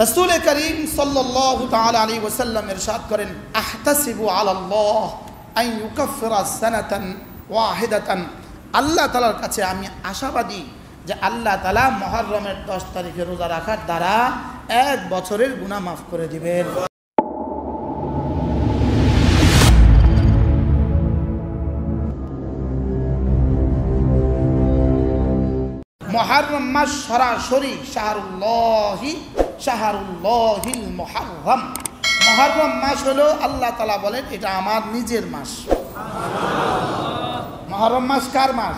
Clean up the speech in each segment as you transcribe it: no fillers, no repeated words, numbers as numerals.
রাসূল করিম সাল্লাল্লাহু তাআলা আলাইহি ওয়াসাল্লাম ইরশাদ করেন, আহতাসিবু আলাল্লাহ আন ইউকাফিরা সানাতান ওয়াহিদাতান, আল্লাহ তাআলার কাছে আমি আশাবাদী যে আল্লাহ তাআলা মুহররমের 10 তারিখে রোজা রাখার দ্বারা 1 বছরের গুনাহ মাফ করে দিবেন। মুহররম মাস সরাসরি শাহরুল্লাহিল মুহররম। মুহররম মাস হলো আল্লাহ তাআলা বলেন এটা আমার নিজের মাস। মুহররম মাস কার মাস?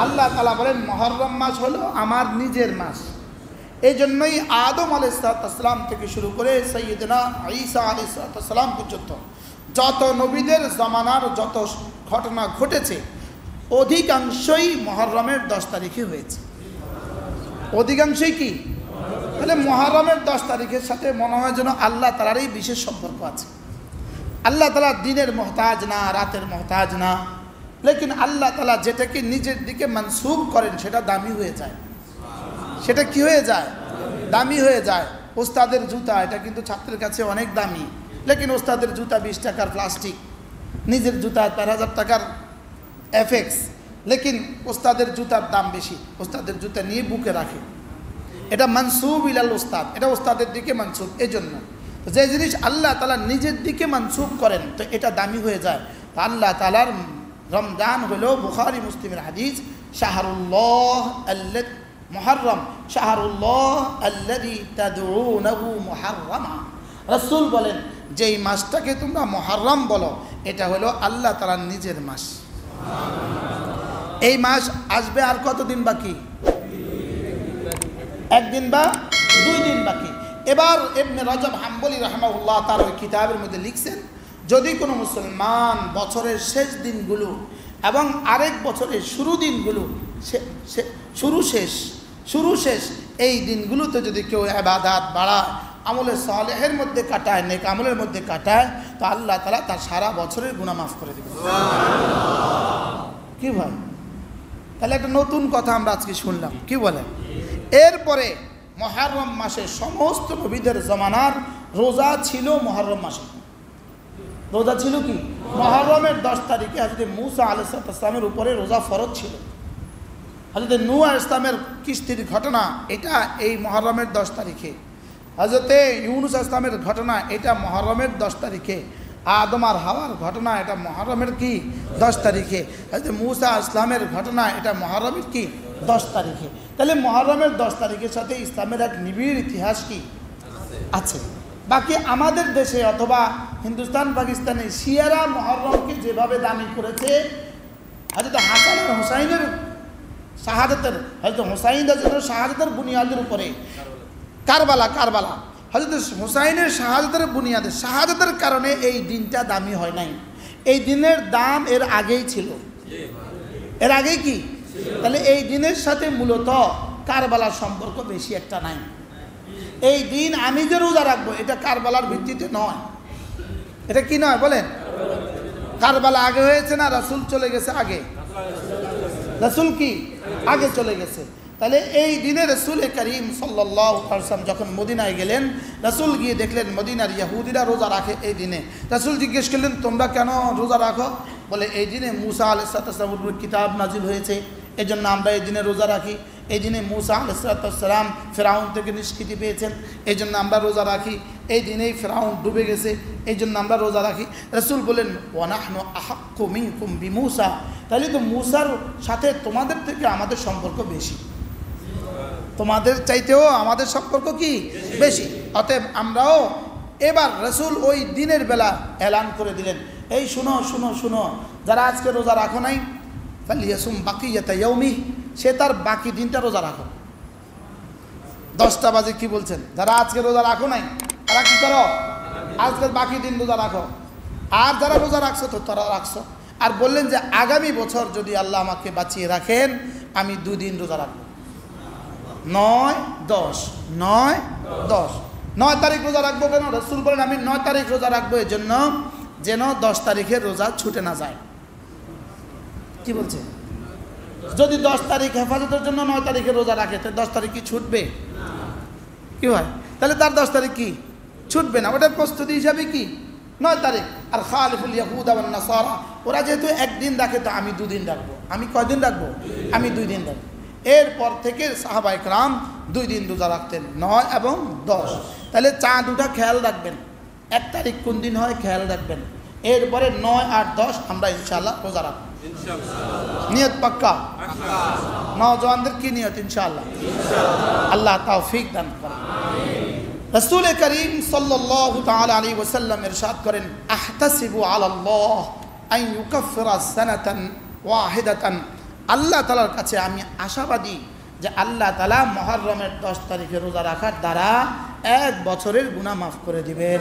আল্লাহ তাআলা বলেন মুহররম মাস হলো আমার নিজের মাস। এই জন্যই আদম আলাইহিস সালাম থেকে শুরু করে সাইয়্যিদনা ঈসা আলাইহিস সালাম পর্যন্ত যত নবীদের জামানার যত ঘটনা ঘটেছে অধিকাংশই মুহররমের 10 তারিখে হয়েছে। অধিকাংশই কি? তাহলে মুহররমের 10 তারিখের সাথে মনে হয় যেন আল্লাহ তাআলারই বিশেষ সম্পর্ক আছে। আল্লাহ তাআলা দিনের মহতাজ না, রাতের মহতাজ না, লেকিন আল্লাহ তাআলা যেটাকে নিজের দিকে মানসুব করেন সেটা দামি হয়ে যায়। সেটা কি হয়ে যায়? দামি হয়ে যায়। ওস্তাদের জুতা এটা কিন্তু ছাত্রের কাছে অনেক দামি, লেকিন ওস্তাদের জুতা 20 টাকার প্লাস্টিক, নিজের জুতা 4000 টাকার এফএক্স, লেকিন ওস্তাদের জুতার দাম বেশি, ওস্তাদের জুতা নিয়ে বুকে রাখে। এটা মানসুব ইলাল ওস্তাদ, এটা ওস্তাদের দিকে মানসুব। এই জন্য যে জিনিস আল্লাহ তাআলা নিজের দিকে মানসুব করেন তো এটা দামি হয়ে যায়। তো আল্লাহ তাআলার রমজান হলো বুখারী মুসলিমের হাদিস, শাহরুল্লাহ আল্লাযী মুহররম শাহরুল্লাহ আল্লাযী তাদউনাহু মুহররমা। রাসূল বলেন যেই মাসটাকে তোমরা মুহররম বলো এটা হলো আল্লাহ তাআলার নিজের মাস। এই মাস আসবে আর কতদিন বাকি? 1 দিন বা 2 দিন বাকি। এবার ইবনে রজব হাম্বলি রাহমাহুল্লাহ তার ওই কিতাবের মধ্যে লিখছেন, যদি কোনো মুসলমান বছরের শেষ দিনগুলো এবং আরেক বছরের শুরু দিনগুলো শুরু শেষ এই দিনগুলোতে যদি কেউ ইবাদত বাড়ায়, আমলে সালেহের মধ্যে কাটায়, নেক আমলের মধ্যে কাটায়, তো আল্লাহ তাআলা তার সারা বছরের গুনাহ মাফ করে দেবেন। কি ভাই? তাহলে একটা নতুন কথা আমরা আজকে শুনলাম। কি বলেন? এরপরে মুহররম মাসে সমস্ত নবীদের জামানার রোজা ছিল মুহররম মাসে। রোজা ছিল কি? মুহররমের 10 তারিখে হযরত মূসা আলাইহিস সালামের উপরে রোজা ফরজ ছিল। হযরত নূহ আলাইহিস সালামের কিস্তির ঘটনা এটা এই মুহররমের 10 তারিখে। হযরত ইউনূস আলাইহিস সালামের ঘটনা এটা মুহররমের 10 তারিখে। আদম আর হাওয়ার ঘটনা এটা মুহররমের কি? 10 তারিখে। হযরত মূসা আলাইহিস সালামের ঘটনা এটা মুহররমের কি? 10 তারিখে। তাহলে মুহররমের 10 তারিখের সাথে ইসলামের এক নিবিড় ইতিহাস কি আছে। বাকি আমাদের দেশে অথবা হিন্দুস্তান পাকিস্তানে শিয়ারা মুহররমকে যেভাবে দামি করেছে, হযরত হাসান আর হুসাইনের শাহাদাতের, হযরত হুসাইন রাদিয়াল্লাহু আনহু শাহাদাতের বুনিয়াদের উপরে কারবালা হযরত হুসাইনের শাহাদাতের বুনিয়াদে শাহাদাতের কারণে এই দিনটা দামি হয় নাই। এই দিনের দাম এর আগেই ছিল। এর আগেই কি? তাহলে এই দিনের সাথে মূলত কারবালার সম্পর্ক বেশি একটা নাই। এই দিন আমি যে রোজা রাখবো এটা কারবালার ভিত্তিতে নয়। এটা কি নয় বলেন? কারবালা আগে হয়েছে না রাসূল চলে গেছে আগে? রাসূল কি আগে চলে গেছে। তাহলে এই দিনে রাসূল করিম সাল্লাল্লাহু আলাইহি ওয়াসাল্লাম যখন মদিনায় গেলেন, রাসূল গিয়ে দেখলেন মদিনার ইহুদিরা রোজা রাখে এই দিনে। রাসূল জিজ্ঞেস করলেন তোমরা কেন রোজা রাখো? বলে এই দিনে মূসা আলাইহিস সালামের উপর কিতাব নাজিল হয়েছে, এই জন্য আমরা এই দিনে রোজা রাখি। এই দিনে মূসা আলাইহিস সালাম ফিরআউন থেকে নিষ্কৃতি পেয়েছেন, এই জন্য আমরা রোজা রাখি। এই দিনেই ফিরআউন ডুবে গেছে, এই জন্য আমরা রোজা রাখি। রাসূল বলেন ওয়া নাহনু আহাক্কু মিনকুম বিমূসা, তাহলে তো মূসার সাথে তোমাদের থেকে আমাদের সম্পর্ক বেশি, তোমাদের চাইতেও আমাদের সম্পর্ক কি বেশি। অতএব আমরাও এবার রাসূল ওই দিনের বেলা এলান করে দিলেন, এই শুনো শুনো শুনো, যারা আজকে রোজা রাখো নাই ফালিয়াসুম বাকিয়াতা ইয়াউমি, সে তার বাকি দিনটা রোজা রাখো। 10টা বাজে কি বলছেন? যারা আজকে রোজা রাখো নাই তারা কি করো? আজকের বাকি দিন রোজা রাখো। আর যারা রোজা রাখছো তো তারা রাখছো। আর বললেন যে আগামী বছর যদি আল্লাহ আমাকে বাঁচিয়ে রাখেন আমি 2 দিন রোজা রাখবো। 9-10 9-10 9 তারিখ রোজা রাখবো কেন? রাসূল বলেন আমি 9 তারিখ রোজা রাখবো এই জন্য যেন 10 তারিখের রোজা ছুটে না যায়। কি বলছে? যদি 10 তারিখ হেফাজতের জন্য 9 তারিখে রোজা রাখে তো 10 তারিখ কি ছুটবে? কি হয়? তাহলে তার 10 তারিখ কি ছুটবে না, ওটার প্রস্তুতি হিসাবে কি 9 তারিখ। আর খালিফুল ইয়াহুদা ওয়ান নাসারা, ওরা যেহেতু একদিন রাখে তো আমি 2 দিন রাখবো। আমি কয়দিন রাখবো? আমি 2 দিন রাখবো। এরপর থেকে সাহাবায়ে কেরাম 2 দিন রোজা রাখতেন, 9 এবং 10। তাহলে চাঁদ উঠা খেয়াল রাখবেন, 1 তারিখ কোন দিন হয় খেয়াল রাখবেন। এরপরে 9, 8, 10 আমরা ইনশাআল্লাহ রোজা রাখবো। নিয়ত পাক্কা? নওজওয়ানদের কি নিয়ত? ইনশাআল্লাহ। আল্লাহ তৌফিক দান করেন। রাসূল করিম সাল্লাল্লাহু তাআলা আলাইহি ওয়াসাল্লাম ইরশাদ করেন, আহতাসিবু আলাল্লাহ আন ইউকাফিরা সানাতান ওয়াহিদাতান, আল্লাহ তাআলার কাছে আমি আশাবাদী যে আল্লাহ তাআলা মুহররমের 10 তারিখে রোজা রাখার দ্বারা 1 বছরের গুনাহ মাফ করে দিবেন।